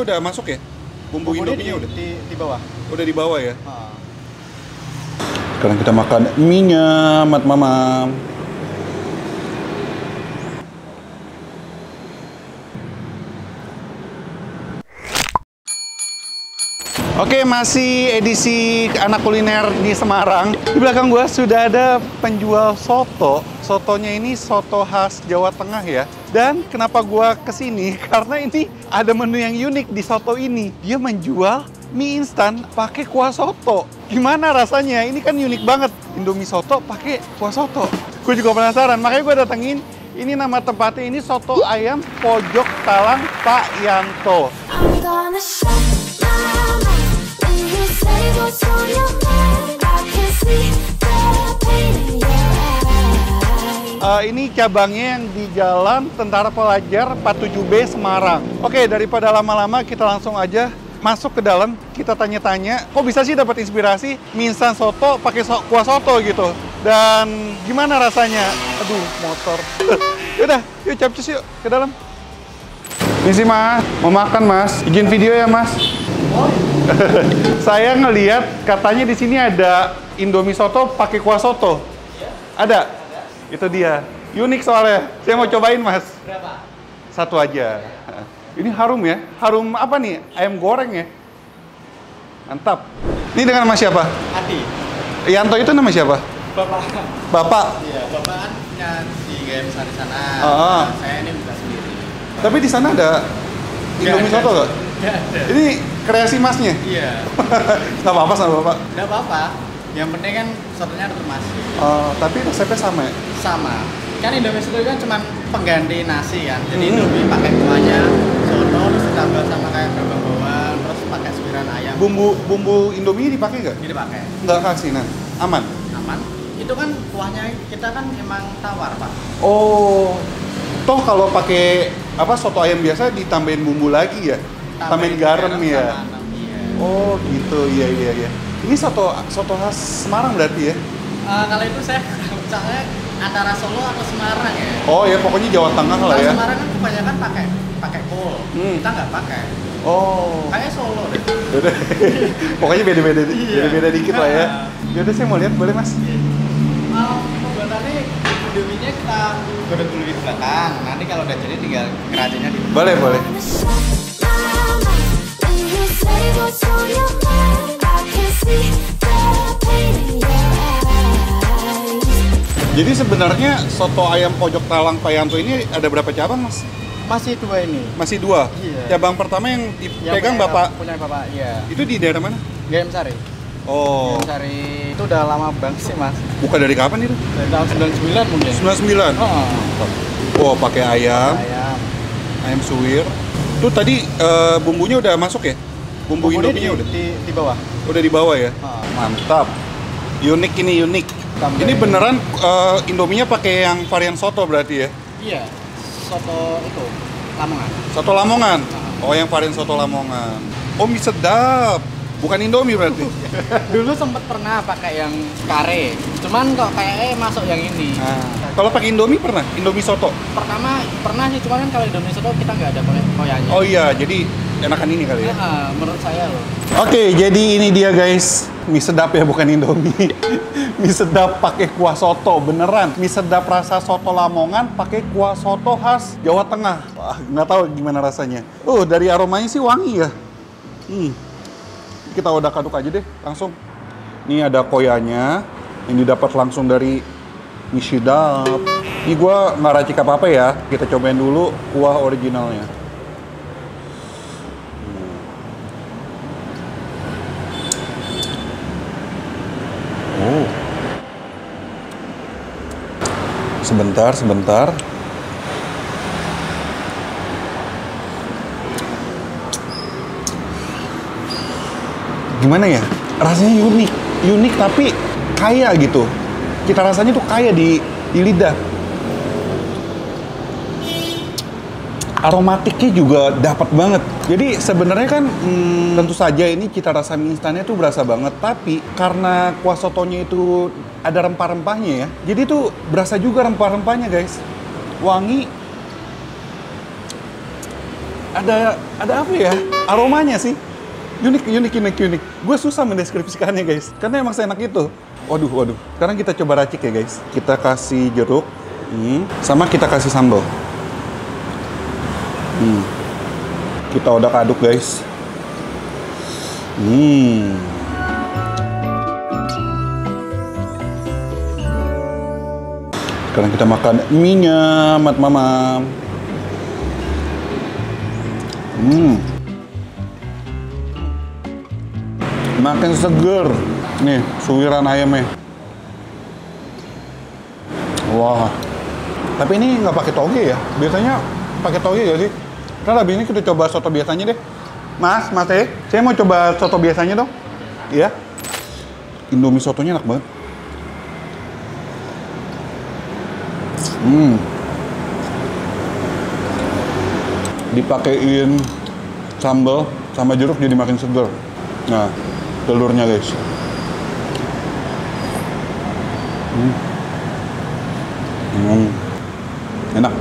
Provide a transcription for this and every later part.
Indominya udah masuk ya? Bumbu Indominya udah di bawah. Udah di bawah ya? Sekarang kita makan mie-nya, Mat Mamam. Oke, masih edisi anak kuliner di Semarang. Di belakang gua sudah ada penjual soto. Sotonya ini soto khas Jawa Tengah ya. Dan kenapa gua kesini? Karena ini ada menu yang unik di soto ini. Dia menjual mie instan pakai kuah soto. Gimana rasanya? Ini kan unik banget. Indomie soto pakai kuah soto. Gue juga penasaran, makanya gue datengin. Ini nama tempatnya, ini soto ayam Pojok Talang Pak Yanto. Ini cabangnya yang di Jalan Tentara Pelajar 47B Semarang. Oke, daripada lama-lama kita langsung aja masuk ke dalam, kita tanya-tanya, kok bisa sih dapat inspirasi mie instan soto pakai kuah soto gitu? Dan gimana rasanya? Aduh, motor. Yaudah, yuk capcus yuk ke dalam. Ini sih Mas, mau makan Mas. Izin video ya Mas. Saya ngelihat katanya di sini ada Indomie soto pakai kuah soto. Ada? Itu dia. Unik soalnya. Saya mau cobain Mas. Berapa? Satu aja. Ini harum ya? Harum apa nih? Ayam goreng ya? Mantap. Ini dengan nama siapa? Adi. Yanto itu nama siapa? Bapak. Bapak? Iya, Bapak kan punya di GM di sana. Oh. Saya ini buka sendiri. Tapi di sana ada Indomie soto nggak? Nggak ada. Ini kreasi Masnya? Iya. Nggak apa-apa sama Bapak? Nggak apa-apa. Yang penting kan sotonya tetap masih. Tapi resepnya sama ya? Sama. Kan Indomie soto kan cuma pengganti nasi kan. Jadi Indomie pakai kuahnya soto terus ditambah sama kayak bawang-bawang terus pakai suiran ayam. Bumbu Indomie dipakai nggak? Ini dipakai. Nggak kasih, nah. Aman? Aman. Itu kan kuahnya kita kan emang tawar, Pak. Oh, toh kalau pakai apa soto ayam biasa ditambahin bumbu lagi ya? Tambahin garam ya? Iya. Oh gitu, iya. Ini soto khas Semarang berarti ya? Kalau itu saya misalnya antara Solo atau Semarang ya. Oh ya, pokoknya Jawa Tengah lah Kalau ya. Semarang kan kebanyakan pakai kol. Kita nggak pakai. Oh. Kayak Solo deh. Yaudah. Pokoknya beda-beda Iya. beda dikit lah ya. Yaudah saya mau lihat, boleh Mas? Pembuatannya Indominya kita godok dulu di belakang. Nanti kalau udah jadi tinggal kerajinya di. Boleh. Jadi sebenarnya soto ayam Pojok Talang Pak Yanto ini ada berapa cabang Mas? Masih dua ini. Masih dua? Iya. Cabang pertama yang dipegang Bapak? Punya Bapak, iya. Itu di daerah mana? GM Sari. Oh. GM Sari itu udah lama banget sih Mas. Buka dari kapan itu? Dari tahun 99 mungkin. 99? Oh, pakai ayam Ayam. suwir. Tuh tadi bumbunya udah masuk ya? Bumbu Indominya udah? Di bawah. Udah di bawah ya? Mantap. Unik ini, unik. Ini beneran Indominya pakai yang varian soto berarti ya? Iya. Soto itu Lamongan. Soto Lamongan? Oh, yang varian soto Lamongan. Oh, mie sedap. Bukan Indomie berarti? Dulu sempat pernah pakai yang kare. Cuman kok kayaknya masuk yang ini. Nah, kalau pakai Indomie pernah? Indomie soto? Pertama pernah sih, cuman kan kalau Indomie soto kita nggak ada koyanya. Oh iya, jadi enakan ini kali ya? Menurut saya loh. Oke, jadi ini dia guys. Mie sedap ya, bukan Indomie. Mie sedap pakai kuah soto, beneran. Mie sedap rasa soto Lamongan pakai kuah soto khas Jawa Tengah. Wah, nggak tahu gimana rasanya. Dari aromanya sih wangi ya. Kita aduk aja deh, langsung. Ini ada koyanya. Ini dapat langsung dari mie sedap. Ini gua nggak racik apa-apa ya. Kita cobain dulu kuah originalnya. Sebentar. Gimana ya? Rasanya unik tapi kaya gitu. Kita rasanya tuh kaya di lidah. Aromatiknya juga dapat banget. Jadi sebenarnya kan tentu saja ini cita rasa mie instannya tuh berasa banget. Tapi karena kuah sotonya itu ada rempah-rempahnya ya. Jadi tuh berasa juga rempah-rempahnya guys. Wangi. ada apa ya? Aromanya sih. Unik. Gue susah mendeskripsikannya guys, karena emang seenak itu. Waduh. Sekarang kita coba racik ya guys. Kita kasih jeruk, sama kita kasih sambal. Kita aduk guys. Sekarang kita makan mie-nya, mamam. Makin seger. Nih, suwiran ayamnya. Wah. Tapi ini nggak pakai toge ya? Biasanya pakai toge gak sih? Karena habis ini kita coba soto biasanya deh. Mas, saya mau coba soto biasanya dong. Iya. Indomie sotonya enak banget. Dipakein sambal sama jeruk jadi makin seger. Nah, telurnya guys. Enak.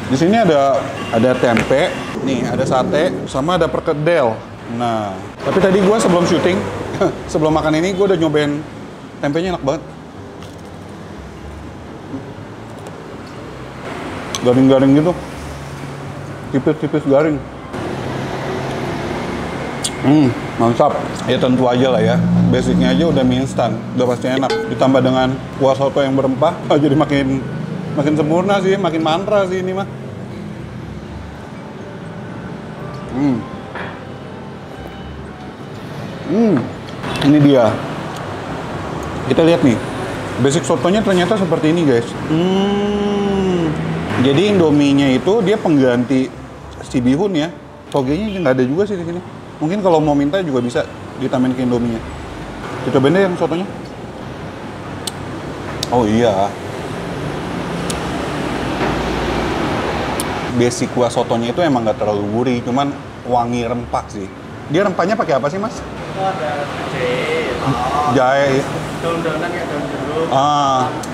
Di sini ada tempe, nih ada sate, sama ada perkedel. Nah, tapi tadi gue sebelum syuting, sebelum makan ini gue udah nyobain tempenya, enak banget. Garing-garing gitu, tipis-tipis garing. Mantap. Ya tentu aja lah ya, basicnya aja udah mie instan, udah pasti enak. Ditambah dengan kuah soto yang berempah, jadi makin sempurna sih, makin mantra sih ini mah. Ini dia. Kita lihat nih, basic sotonya ternyata seperti ini guys. Jadi Indominya itu dia pengganti si bihun ya. Togenya nggak ada juga sih di sini. Mungkin kalau mau minta juga bisa ditambahin ke Indominya. Kita cobain deh yang sotonya. Oh iya. Basic kuah sotonya itu emang nggak terlalu gurih, cuman wangi rempah sih. Dia rempahnya pakai apa sih mas? Itu ada jahe. Daun-daunan kayak daun jeruk.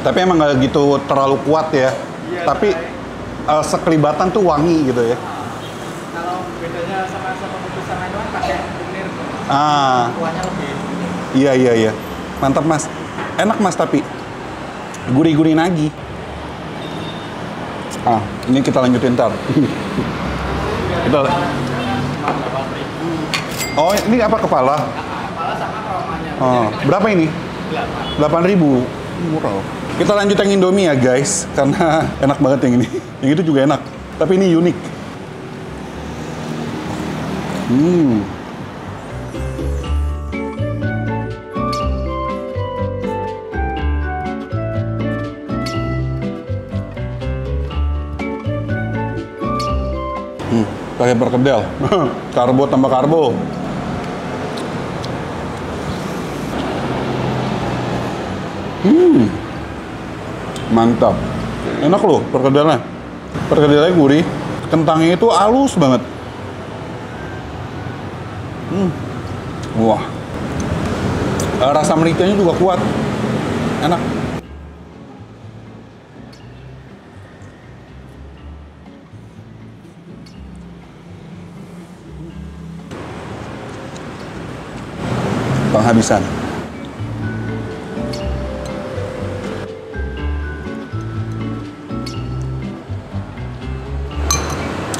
Tapi emang nggak gitu terlalu kuat ya. Iya, tapi sekelibatan tuh wangi gitu ya. Kalau bedanya sama soto kudus sama itu kan pakai kunir. Kuahnya lebih. Iya. Mantap mas. Enak mas tapi gurih-gurih nagi. Ini kita lanjutin ntar. Oh, ini apa kepala? Kepala sama kromannya. Berapa ini? 8.000. Murah loh. Kita lanjut yang Indomie ya guys, karena enak banget yang ini. Yang itu juga enak, tapi ini unik. Pakai perkedel. Karbo tambah karbo. Mantap. Enak loh perkedelnya. Perkedelnya gurih. Kentangnya itu halus banget. Wah. Rasa mericanya juga kuat. Enak. Penghabisan.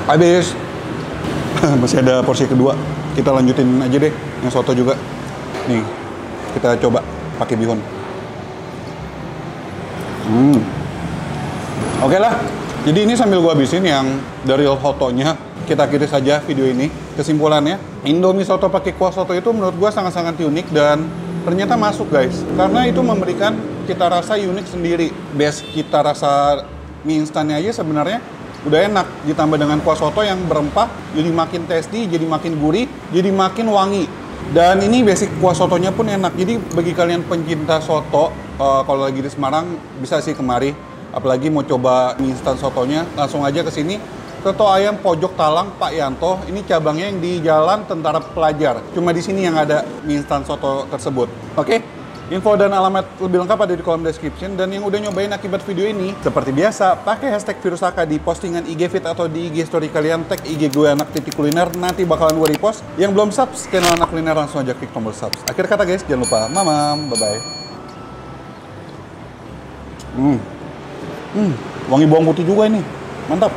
Habis. Masih ada porsi kedua. Kita lanjutin aja deh yang soto juga. Nih, kita coba pakai bihun. Oke lah. Jadi ini sambil gua habisin yang dari sotonya, kita akhiri saja video ini. Kesimpulannya, Indomie soto pakai kuah soto itu menurut gua sangat-sangat unik dan ternyata masuk guys. Karena itu memberikan cita rasa unik sendiri. Base cita rasa mie instannya aja sebenarnya udah enak, ditambah dengan kuah soto yang berempah, jadi makin tasty, jadi makin gurih, jadi makin wangi. Dan ini basic kuah sotonya pun enak. Jadi bagi kalian pencinta soto, kalau lagi di Semarang bisa sih kemari. Apalagi mau coba mie instan sotonya, langsung aja ke sini. Soto ayam Pojok Talang Pak Yanto. Ini cabangnya yang di Jalan Tentara Pelajar. Cuma di sini yang ada mie instan soto tersebut. Oke? Info dan alamat lebih lengkap ada di kolom description. Dan yang udah nyobain akibat video ini, seperti biasa, pakai hashtag Virusaka di postingan IG feed atau di IG story kalian, tag IG gue anak.kuliner, nanti bakalan gue repost. Yang belum subs channel Anak Kuliner langsung aja klik tombol subs. Akhir kata guys, jangan lupa mamam, bye-bye. Wangi bawang putih juga ini, mantap.